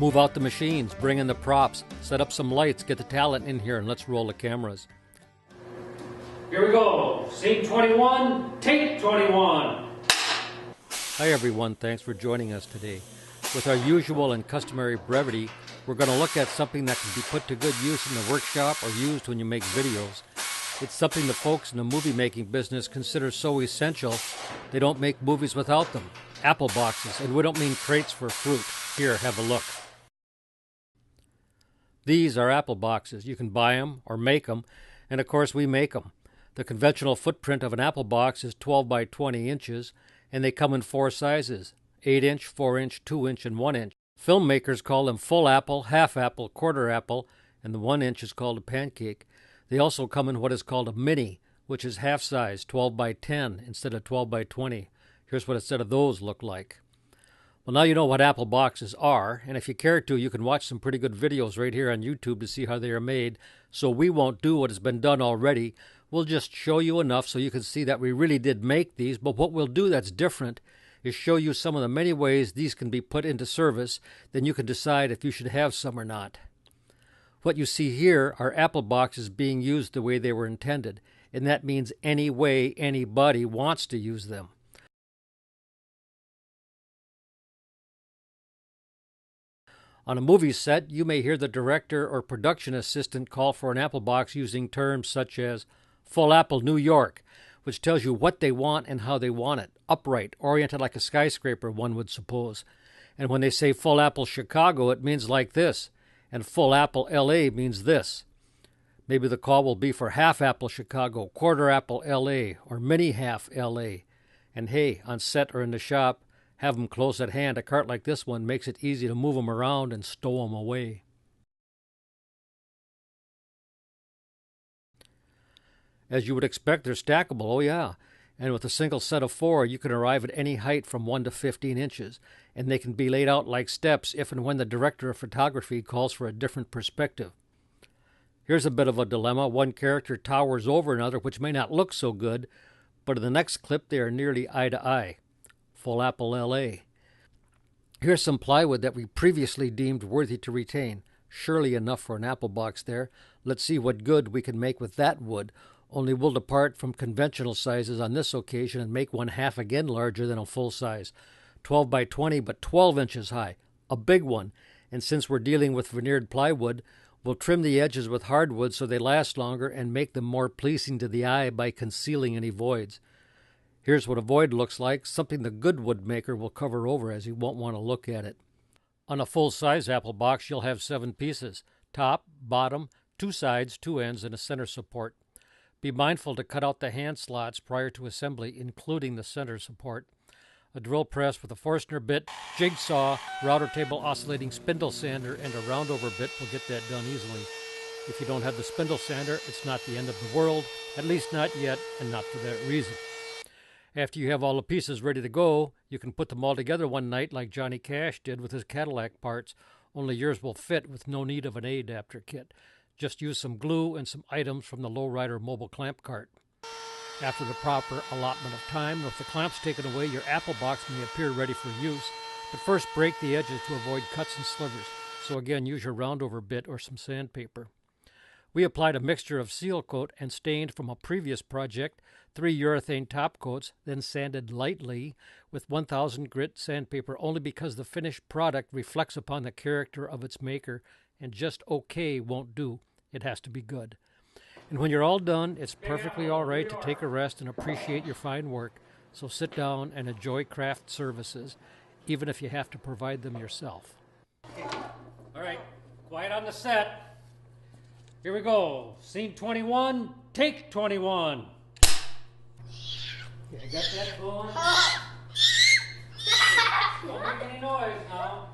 Move out the machines, bring in the props, set up some lights, get the talent in here, and let's roll the cameras. Here we go. Scene 21, take 21. Hi everyone, thanks for joining us today. With our usual and customary brevity, we're going to look at something that can be put to good use in the workshop or used when you make videos. It's something the folks in the movie making business consider so essential, they don't make movies without them. Apple boxes, and we don't mean crates for fruit. Here, have a look. These are apple boxes. You can buy them or make them, and of course we make them. The conventional footprint of an apple box is 12 by 20 inches, and they come in 4 sizes, 8-inch, 4-inch, 2-inch, and 1-inch. Filmmakers call them full apple, half apple, quarter apple, and the 1-inch is called a pancake. They also come in what is called a mini, which is half size, 12 by 10 instead of 12 by 20. Here's what a set of those look like. Well, now you know what apple boxes are, and if you care to, you can watch some pretty good videos right here on YouTube to see how they are made. So we won't do what has been done already. We'll just show you enough so you can see that we really did make these, but what we'll do that's different is show you some of the many ways these can be put into service. Then you can decide if you should have some or not. What you see here are apple boxes being used the way they were intended, and that means any way anybody wants to use them. On a movie set, you may hear the director or production assistant call for an apple box using terms such as Full Apple New York, which tells you what they want and how they want it, upright, oriented like a skyscraper, one would suppose. And when they say Full Apple Chicago, it means like this, and Full Apple LA means this. Maybe the call will be for half apple Chicago, quarter apple LA, or mini half LA. And hey, on set or in the shop, have them close at hand. A cart like this one makes it easy to move them around and stow them away. As you would expect, they're stackable, oh yeah. And with a single set of 4, you can arrive at any height from 1 to 15 inches. And they can be laid out like steps if and when the director of photography calls for a different perspective. Here's a bit of a dilemma. One character towers over another, which may not look so good, but in the next clip they are nearly eye to eye. Full Apple LA. Here's some plywood that we previously deemed worthy to retain. Surely enough for an apple box there. Let's see what good we can make with that wood. Only we'll depart from conventional sizes on this occasion and make one half again larger than a full size. 12 by 20, but 12 inches high. A big one. And since we're dealing with veneered plywood, we'll trim the edges with hardwood so they last longer and make them more pleasing to the eye by concealing any voids. Here's what a void looks like, something the good wood maker will cover over as he won't want to look at it. On a full-size apple box, you'll have 7 pieces. Top, bottom, 2 sides, 2 ends, and a center support. Be mindful to cut out the hand slots prior to assembly, including the center support. A drill press with a Forstner bit, jigsaw, router table oscillating spindle sander, and a roundover bit will get that done easily. If you don't have the spindle sander, it's not the end of the world, at least not yet, and not for that reason. After you have all the pieces ready to go, you can put them all together one night like Johnny Cash did with his Cadillac parts, only yours will fit with no need of an A-adapter kit. Just use some glue and some items from the Lowrider mobile clamp cart. After the proper allotment of time, with the clamps taken away, your apple box may appear ready for use, but first break the edges to avoid cuts and slivers, so again use your roundover bit or some sandpaper. We applied a mixture of seal coat and stained from a previous project, 3 urethane top coats, then sanded lightly with 1000 grit sandpaper only because the finished product reflects upon the character of its maker, and just okay won't do. It has to be good. And when you're all done, it's perfectly all right to take a rest and appreciate your fine work. So sit down and enjoy craft services, even if you have to provide them yourself. All right, quiet on the set. Here we go. Scene 21, take 21. Yeah, got that going? Don't make any noise now.